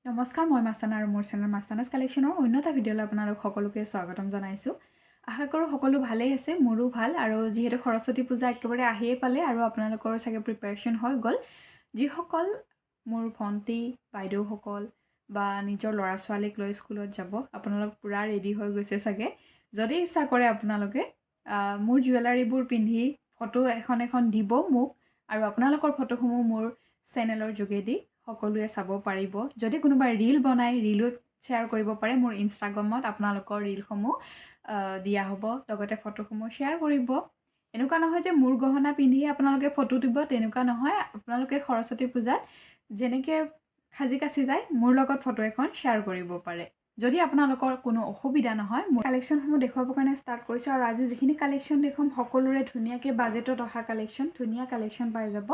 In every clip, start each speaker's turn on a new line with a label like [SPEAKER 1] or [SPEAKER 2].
[SPEAKER 1] নমস্কাৰ মই মাস্তানা আৰু মোৰ চেনেল মাস্তানাছ কালেকশ্যনৰ অন্য এটা ভিডিঅ'লৈ আপোনালোক সকলোকে স্বাগতম জনাইছোঁ। আশা কৰোঁ সকলো ভালেই আছে, মোৰো ভাল। আৰু যিহেতু সৰস্বতী পূজা একেবাৰে আহিয়ে পালে আৰু আপোনালোকৰ চাগে প্ৰিপাৰেশ্যন হৈ গ'ল। যিসকল মোৰ ভণ্টি বাইদেউসকল বা নিজৰ ল'ৰা ছোৱালীক লৈ স্কুলত যাব, আপোনালোক পূৰা ৰেডি হৈ গৈছে চাগে। যদি ইচ্ছা কৰে আপোনালোকে মোৰ জুৱেলাৰীবোৰ পিন্ধি ফটো এখন দিব মোক, আৰু আপোনালোকৰ ফটোসমূহ মোৰ চেনেলৰ যোগেদি সকলোৱে চাব পাৰিব। যদি কোনোবাই ৰীল বনায়, ৰীলো শ্বেয়াৰ কৰিব পাৰে। মোৰ ইনষ্টাগ্ৰামত আপোনালোকৰ ৰীলসমূহ দিয়া হ'ব, লগতে ফটোসমূহ শ্বেয়াৰ কৰিব। এনেকুৱা নহয় যে মোৰ গহনা পিন্ধি আপোনালোকে ফটো দিব, তেনেকুৱা নহয়। আপোনালোকে সৰস্বতী পূজাত যেনেকৈ সাজি কাচি যায়, মোৰ লগত ফটো এখন শ্বেয়াৰ কৰিব পাৰে। যদি আপোনালোকৰ কোনো অসুবিধা নহয়, মই কালেকশ্যনসমূহ দেখুৱাবৰ কাৰণে ষ্টাৰ্ট কৰিছোঁ। আৰু আজি যিখিনি কালেকশ্যন দেখুৱাম সকলোৰে ধুনীয়াকৈ বাজেটত অহা কালেকশ্যন, ধুনীয়া কালেকশ্যন পাই যাব।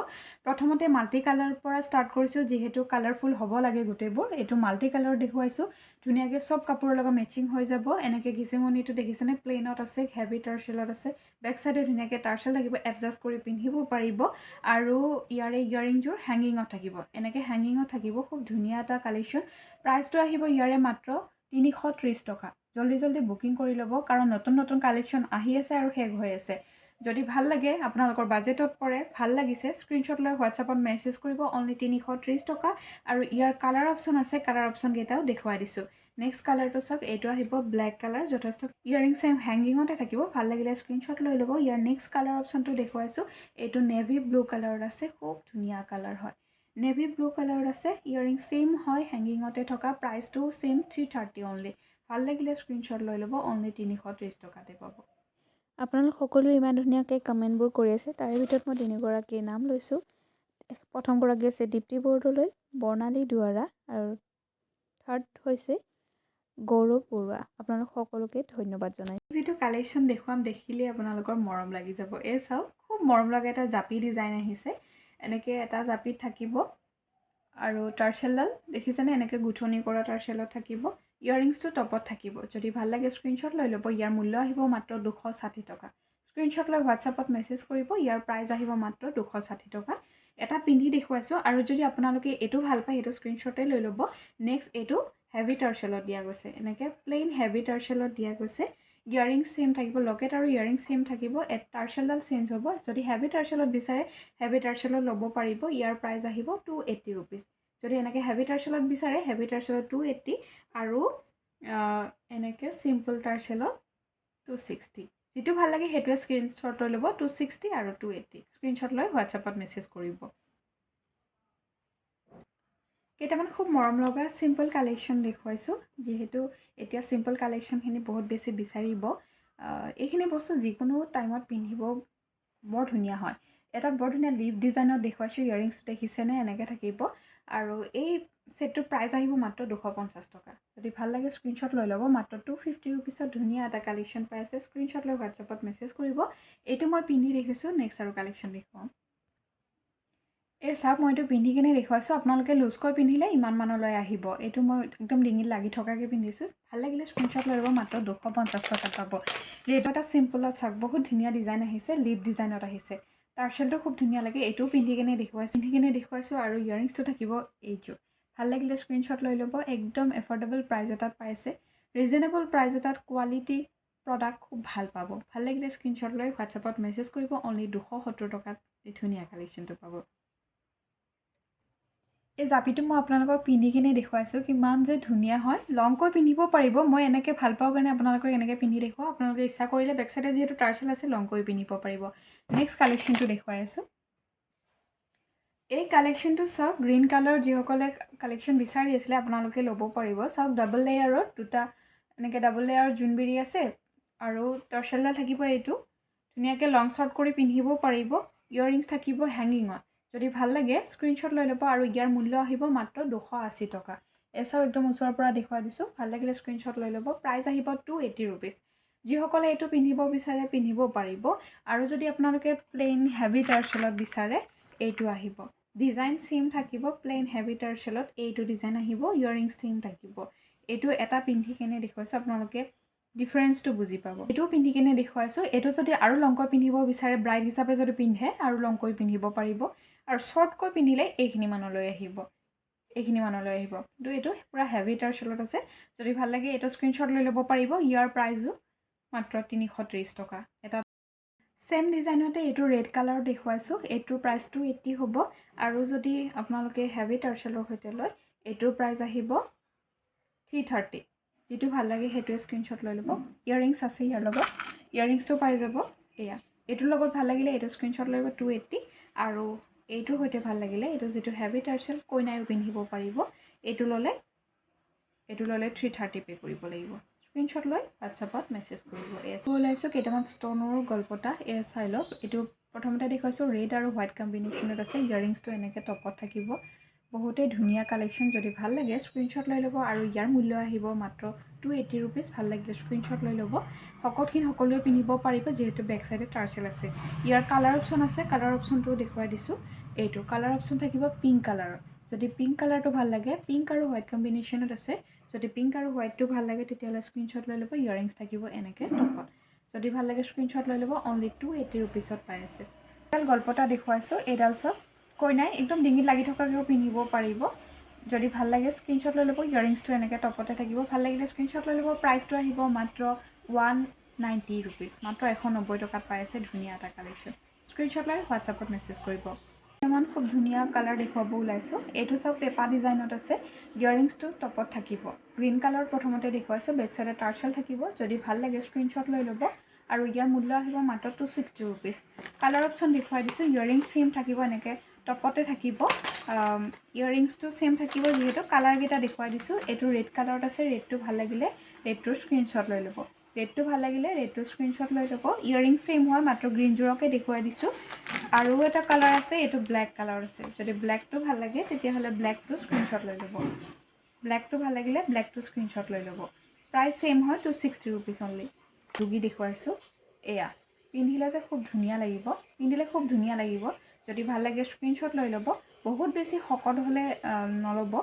[SPEAKER 1] প্ৰথমতে মাল্টি কালাৰৰ পৰা ষ্টাৰ্ট কৰিছোঁ, যিহেতু কালাৰফুল হ'ব লাগে গোটেইবোৰ। এইটো মাল্টি কালাৰ দেখুৱাইছোঁ, ধুনীয়াকৈ চব কাপোৰৰ লগত মেচিং হৈ যাব। এনেকৈ ঘিচিমনিটো দেখিছেনে, প্লেইনত আছে, হেভি টাৰ্চেলত আছে। বেক চাইডে ধুনীয়াকৈ টাৰ্চেল থাকিব, এডজাষ্ট কৰি পিন্ধিব পাৰিব। আৰু ইয়াৰিংযোৰ হেংগিঙত থাকিব, এনেকৈ হেংগিঙত থাকিব। খুব ধুনীয়া এটা কালেকশ্যন। প্ৰাইচটো আহিব ইয়াৰে মাত্ৰ 330 টকা। জল্দি বুকিং কৰি ল'ব, কাৰণ নতুন নতুন কালেকশ্যন আহি আছে আৰু শেষ হৈ আছে। যদি ভাল লাগে, আপোনালোকৰ বাজেটত পৰে, ভাল লাগিছে, স্ক্ৰীনশ্বট লৈ হোৱাটছআপত মেছেজ কৰিব। অনলি 330 টকা। আৰু ইয়াৰ কালাৰ অপশ্যন আছে, কালাৰ অপশ্যনকেইটাও দেখুৱাই দিছোঁ। নেক্সট কালাৰটো চাওক, এইটো আহিব ব্লেক কালাৰ, যথেষ্ট ইয়াৰিং চেম হেংগিঙতে থাকিব। ভাল লাগিলে স্ক্ৰীনশ্বট লৈ ল'ব। ইয়াৰ নেক্সট কালাৰ অপশ্যনটো দেখুৱাইছোঁ, এইটো নেভি ব্লু কালাৰত আছে। খুব ধুনীয়া কালাৰ হয়, নেভি ব্লু কালাৰত আছে। ইয়াৰিং চেম হয়, হেংগিঙতে থকা। প্ৰাইচটো চেম 330 অনলি। ভাল লাগিলে স্ক্ৰীনশ্বট লৈ ল'ব। অনলি 330 টকাতে পাব। আপোনালোক সকলোৱে ইমান ধুনীয়াকৈ কমেণ্টবোৰ কৰি আছে, তাৰে ভিতৰত মই তিনিগৰাকীৰ নাম লৈছোঁ। প্ৰথমগৰাকী আছে দীপ্তি বৰদলৈ, বৰ্ণালী দুৱাৰা, আৰু থাৰ্ড হৈছে গৌৰৱ বৰুৱা। আপোনালোক সকলোকে ধন্যবাদ জনাই। যিটো কালেকশ্যন দেখুৱাম, দেখিলেই আপোনালোকৰ মৰম লাগি যাব। এই চাওক, খুব মৰম লগা এটা জাপি ডিজাইন আহিছে। এনেকৈ এটা জাপিত থাকিব, আৰু টাৰ্চেলডাল দেখিছেনে, এনেকৈ গুঠনি কৰা টাৰ্চেলত থাকিব। ইয়াৰিংছটো টপত থাকিব। যদি ভাল লাগে স্ক্ৰীনশ্বট লৈ ল'ব। ইয়াৰ মূল্য আহিব মাত্ৰ 260 টকা। স্ক্ৰীনশ্বট লৈ হোৱাটছআপত মেছেজ কৰিব। ইয়াৰ প্ৰাইচ আহিব মাত্ৰ 260 টকা। এটা পিন্ধি দেখুৱাইছোঁ, আৰু যদি আপোনালোকে এইটো ভাল পায়, এইটো স্ক্ৰীনশ্বটে লৈ ল'ব। নেক্সট এইটো হেভি টাৰ্চেলত দিয়া গৈছে, এনেকৈ প্লেইন হেভি টাৰ্চেলত দিয়া গৈছে। ইয়াৰিং চেম থাকিব, লকেট আৰু ইয়াৰিং চেম থাকিব। টাৰ্চেলডাল চেঞ্জ হ'ব। যদি হেভি টাৰ্চেলত বিচাৰে, হেভি টাৰ্চেলত ল'ব পাৰিব। ইয়াৰ প্ৰাইচ আহিব 280 ৰুপিজ। যদি এনেকৈ হেভি টাৰ্চেলত বিচাৰে, হেভি টাৰ্চেলত 280, আৰু এনেকৈ চিম্পল টাৰ্চেলত 260। যিটো ভাল লাগে সেইটোৱে স্ক্ৰীনশ্বট লৈ ল'ব। 260 আৰু 280 স্ক্ৰীনশ্বট লৈ হোৱাটছআপত মেছেজ কৰিব। কেইটামান খুব মৰম লগা চিম্পল কালেকশ্যন দেখুৱাইছোঁ, যিহেতু এতিয়া চিম্পল কালেকশ্যনখিনি বহুত বেছি বিচাৰিব। এইখিনি বস্তু যিকোনো টাইমত পিন্ধিব বৰ ধুনীয়া হয়। এটা বৰ ধুনীয়া লিভ ডিজাইনত দেখুৱাইছোঁ। ইয়াৰিংছটো দেখিছেনে, এনেকৈ থাকিব। আৰু এই ছেটটোৰ প্ৰাইচ আহিব মাত্ৰ 250 টকা। যদি ভাল লাগে স্ক্ৰীনশ্বট লৈ ল'ব। মাত্ৰ 250 ৰুপিছত ধুনীয়া এটা কালেকশ্যন পাই আছে। স্ক্ৰীনশ্বট লৈ হোৱাটছআপত মেছেজ কৰিব। এইটো মই পিন্ধি দেখিছোঁ। নেক্সট আৰু কালেকশ্যন দেখুৱাম। এই চাওক, মই এইটো পিন্ধি কিনে দেখুৱাইছোঁ। আপোনালোকে লুজকৈ পিন্ধিলে ইমান মানলৈ আহিব। এইটো মই একদম ডিঙিত লাগি থকাকৈ পিন্ধিছোঁ। ভাল লাগিলে স্ক্ৰীনশ্বট লৈ ল'ব। মাত্ৰ 250 টকা পাব। এইটো এটা চিম্পলত চাওক, বহুত ধুনীয়া ডিজাইন আহিছে, লিভ ডিজাইনত আহিছে। টাৰ্চেলটো খুব ধুনীয়া লাগে। এইটোও পিন্ধি কিনে দেখুৱাইছোঁ। আৰু ইয়াৰিংছটো থাকিব এইযোৰ। ভাল লাগিলে স্ক্ৰীনশ্বট লৈ ল'ব। একদম এফৰ্ডেবল প্ৰাইচ এটাত পাইছে, ৰিজনেবল প্ৰাইচ এটাত কোৱালিটি প্ৰডাক্ট খুব ভাল পাব। ভাল লাগিলে স্ক্ৰীনশ্বট লৈ হোৱাটছআপত মেছেজ কৰিব। অনলি 270 টকাত এই ধুনীয়া কালেকশ্যনটো পাব। এই জাপিটো মই আপোনালোকক পিন্ধি কিনে দেখুৱাইছোঁ, কিমান যে ধুনীয়া হয়। লংকৈ পিন্ধিব পাৰিব। মই এনেকৈ ভাল পাওঁ কাৰণে আপোনালোকক এনেকৈ পিন্ধি দেখুৱাওঁ। আপোনালোকে ইচ্ছা কৰিলে বেক চাইডে যিহেতু টাৰ্চেল আছে, লংকৈ পিন্ধিব পাৰিব। নেক্সট কালেকশ্যনটো দেখুৱাই আছোঁ। এই কালেকশ্যনটো চাওক, গ্ৰীণ কালাৰ যিসকলে কালেকশ্যন বিচাৰি আছিলে, আপোনালোকে ল'ব পাৰিব। চাওক, ডাবল লেয়াৰত দুটা এনেকৈ ডাবল লেয়াৰ জোনবিৰি আছে, আৰু টাৰ্চেলডাল থাকিব। এইটো ধুনীয়াকৈ লং শ্বৰ্ট কৰি পিন্ধিব পাৰিব। ইয়াৰিংছ থাকিব হেংগিঙত। যদি ভাল লাগে স্ক্ৰীনশ্বট লৈ ল'ব। আৰু ইয়াৰ মূল্য আহিব মাত্ৰ 280 টকা। এচাও একদম ওচৰৰ পৰা দেখুৱাই দিছোঁ। ভাল লাগিলে স্ক্ৰীনশ্বট লৈ ল'ব। প্ৰাইচ আহিব 280 ৰুপিজ। যিসকলে এইটো পিন্ধিব বিচাৰে পিন্ধিব পাৰিব। আৰু যদি আপোনালোকে প্লেইন হেভি টাৰ্চেলত বিচাৰে, এইটো আহিব। ডিজাইন চেম থাকিব। প্লেইন হেভি টাৰ্চেলত এইটো ডিজাইন আহিব। ইয়াৰিংছ চেম থাকিব। এইটো এটা পিন্ধি কেনে দেখুৱাইছোঁ, আপোনালোকে ডিফাৰেঞ্চটো বুজি পাব। এইটোও পিন্ধি কিনে দেখুৱাইছোঁ। এইটো যদি আৰু লংকৈ পিন্ধিব বিচাৰে, ব্ৰাইড হিচাপে যদি পিন্ধে, আৰু লংকৈ পিন্ধিব পাৰিব। আৰু শ্বৰ্টকৈ পিন্ধিলে এইখিনি মানলৈ আহিব। এইখিনি মানলৈ আহিব কিন্তু এইটো পুৰা হেভি টাৰ্চেলত আছে যদি ভাল লাগে এইটো স্ক্ৰীনশ্বট লৈ ল'ব পাৰিব ইয়াৰ প্ৰাইচো মাত্ৰ 330 টকা এটা সেম ডিজাইনতে এইটো ৰেড কালাৰ দেখুৱাইছোঁ এইটোৰ প্ৰাইচ 280 হ'ব আৰু যদি আপোনালোকে হেভি টাৰ্চেলৰ সৈতে লয় এইটোৰ প্ৰাইচ আহিব 330 যেটো ভাল লাগে হেতুৱে স্ক্ৰীনশ্বট লৈ ল'ব ইয়াৰিংছ আছে ইয়াৰ লগত ইয়াৰিংছটো পাই যাব এয়া এইটোৰ লগত ভাল লাগিলে এইটো স্ক্ৰীনশ্বট লৈ ল'ব 280 আৰু এইটোৰ সৈতে ভাল লাগিলে এইটো যেটো হেভি টাৰ্চেল কইনায়ো পিন্ধিব পাৰিব এইটো ললে 330 পে কৰিব লাগিব স্ক্ৰীনশ্বট লৈ WhatsAppত মেছেজ কৰিব এছ ওলাইছো কেইটামান ষ্টনৰ গল্পটা এ চাই লওক এইটো প্ৰথমতে দেখুৱাইছো ৰেড আৰু হোৱাইট কম্বিনেশ্যনত আছে ইয়াৰিংছটো এনেকৈ টপত থাকিব বহুতে ধুনীয়া কালেকশ্যন যদি ভাল লাগে স্ক্ৰীনশ্বট লৈ ল'ব আৰু ইয়াৰ মূল্য আহিব মাত্ৰ 280 रुपीस ভাল লাগিলে স্ক্ৰীনশ্বট লৈ ল'ব সকলোৱে পিন্ধিব পাৰিব যেহেতু বেক সাইডে টাৰ্চেল আছে ইয়াৰ কালাৰ অপচন আছে কালাৰ অপচনটো দেখুৱাই দিছো এইটো কালাৰ অপচন থাকিব পিংক কালাৰ যদি পিংক কালাৰটো ভাল লাগে পিংক আৰু হোৱাইট কম্বিনেশ্যনত আছে যদি পিংক আৰু হোৱাইটটো ভাল লাগে তেতিয়াহ'লে স্ক্ৰীনশ্বট লৈ ল'ব ইয়াৰিংছ থাকিব এনেকৈ টপত যদি ভাল লাগে স্ক্ৰীনশ্বট লৈ ল'ব অনলি 280 रुपीसত পাই আছে এডাল গল্পটা দেখুৱাইছো এডাল সব কইনাই একদম ডিঙিত লাগি থকাকেও পিন্ধিব পাৰিব যদি ভাল লাগে স্ক্ৰীনশ্বট লৈ ল'ব ইয়াৰিংছটো এনেকৈ টপতে থাকিব ভাল লাগিলে স্ক্ৰীনশ্বট লৈ ল'ব প্ৰাইচটো আহিব মাত্ৰ 190 रुपीस মাত্ৰ 190 টকাত পাই আছে ধুনীয়া এটা কালেকশ্যন স্ক্ৰীনশ্বট লৈ WhatsAppত মেছেজ কৰিব ইমান খুব ধুনীয়া কালাৰ দেখুৱাব ওলাইছো এইটো সব পেপা ডিজাইনত আছে ইয়াৰিংছটো টপত থাকিব গ্ৰীন কালাৰ প্ৰথমতে দেখুৱাইছো বেক সাইডে টাৰ্চেল থাকিব যদি ভাল লাগে স্ক্ৰীনশ্বট লৈ ল'ব আৰু ইয়াৰ মূল্য আহিব মাত্ৰ 260 रुपीस কালাৰ অপচন দেখুৱাই দিছো ইয়াৰিংছ সেম থাকিব এনেকৈ টপতে থাকিব ইয়াৰিংছটো সেম থাকিব যেহেতু কালাৰ কেইটা দেখুৱাই দিছো এইটো ৰেড কালাৰত আছে ৰেডটো ভাল লাগিলে ৰেডটোৰ স্ক্ৰীনশ্বট লৈ ল'ব ৰেডটো ভাল লাগিলে ৰেডটোৰ স্ক্ৰীনশ্বট লৈ ল'ব ইয়াৰিংছ সেম হয় মাত্ৰ গ্ৰীন জোৰকে দেখুৱাই দিছো আৰু এটা কালাৰ আছে এইটো ব্ল্যাক কালাৰ আছে যদি ব্ল্যাকটো ভাল লাগে তেতিয়াহ'লে ব্ল্যাকটো স্ক্ৰীনশ্বট লৈ ল'ব ব্ল্যাকটো ভাল লাগিলে ব্ল্যাকটো স্ক্ৰীনশ্বট লৈ ল'ব প্ৰাইস সেম হয় 260 रुपीस অনলি দুগি দেখুৱাইছো এয়া পিন্ধিলে যে খুব ধুনীয়া লাগিব যদি ভাল লাগে স্ক্ৰীনশ্বট লৈ ল'ব বহুত বেছি শকত হলে নলব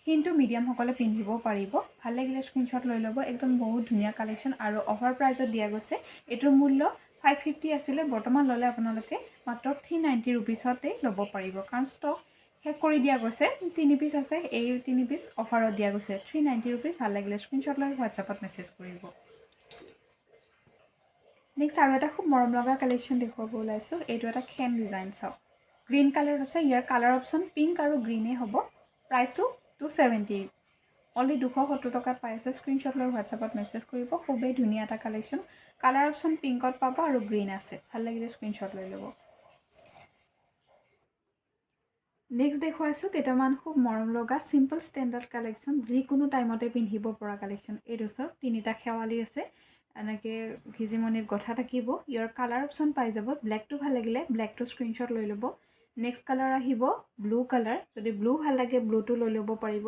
[SPEAKER 1] কিন্তু মিডিয়াম সকলে পিন্ধিব পাৰিব ভাল লাগিলে স্ক্ৰীনশ্বট লৈ ল'ব একদম বহুত ধুনীয়া কালেকশ্যন আৰু অফাৰ প্ৰাইজত দিয়া গৈছে এটোৰ মূল্য 550 আছিলে বৰ্তমান ললে আপোনালোকে মাত্ৰ 390 रुपीसতে ল'ব পাৰিব কাৰণ ষ্টক শেষ কৰি দিয়া গৈছে 3 পিস আছে এই 3 পিস অফাৰত দিয়া গৈছে 390 रुपीस ভাল লাগিলে স্ক্ৰীনশ্বট লৈ WhatsAppত মেছেজ কৰিব নেক্সট আৰু এটা খুব মৰম লগা কালেকশ্যন দেখুৱাব ওলাইছো এইটো এটা খেন ডিজাইন চাওক গ্ৰীন কালাৰ আছে ইয়াৰ কালাৰ অপচন পিংক আৰু গ্ৰীনে হ'ব প্ৰাইসটো 270 অনলি 270 টকাত পাই আছে স্ক্ৰীনশ্বট লৈ WhatsAppত মেছেজ কৰিব খুবেই ধুনীয়া এটা কালেকশ্যন কালাৰ অপচন পিংকত পাব আৰু গ্ৰীন আছে ভাল লাগিলে স্ক্ৰীনশ্বট লৈ ল'ব নেক্সট দেখুৱাইছো কেইটামান খুব মৰম লগা সিম্পল ষ্টেণ্ডাৰ্ড কালেকশ্যন যিকোনো টাইমতে পিন্ধিব পৰা কালেকশ্যন এইটো চাওক তিনিটা খেৱালি আছে এনেকৈ ভিজিমনিত গঠা থাকিব ইয়াৰ কালাৰ অপচন পাই যাব ব্ল্যাকটো ভাল লাগিলে ব্ল্যাকটো স্ক্ৰীনশ্বট লৈ ল'ব নেক্সট কালাৰ আহিব ব্লু কালাৰ যদি ব্লু ভাল লাগে ব্লুটো লৈ ল'ব পাৰিব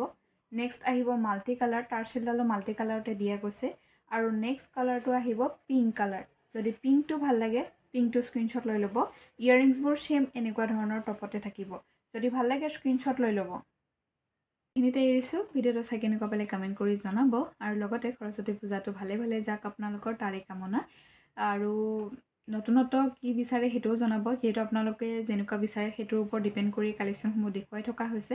[SPEAKER 1] নেক্সট আহিব মাল্টি কালাৰ টাৰ্চেলডালো মাল্টি কালাৰতে দিয়া গৈছে আৰু নেক্সট কালাৰটো আহিব পিংক কালাৰ যদি পিংকটো ভাল লাগে পিংকটো স্ক্ৰীনশ্বট লৈ ল'ব ইয়াৰিংছবোৰ সেম এনেকুৱা ধৰণৰ টপতে থাকিব যদি ভাল লাগে স্ক্ৰীনশ্বট লৈ ল'ব এইখিনিতে এৰিছো ভিডিঅ'টো চাই কেনেকুৱা পালে কমেণ্ট কৰি জনাব আৰু লগতে সৰস্বতী পূজাটো ভালে যাক আপোনালোকৰ তাৰে কামনা আৰু নতুনত্ব কি বিচাৰে হেতুও জনাব যেহেতু আপোনালোকে যেনেকুৱা বিচাৰে হেতুৰ ওপৰত ডিপেন্ড কৰি কালেকশ্যনসমূহ দেখুৱাই থকা হৈছে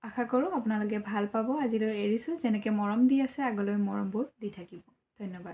[SPEAKER 1] আশা কৰো আপোনালোকে ভাল পাব আজিলৈ এৰিছো যেনেকৈ মৰম দি আছে আগলৈ মৰমবোৰ দি থাকিব ধন্যবাদ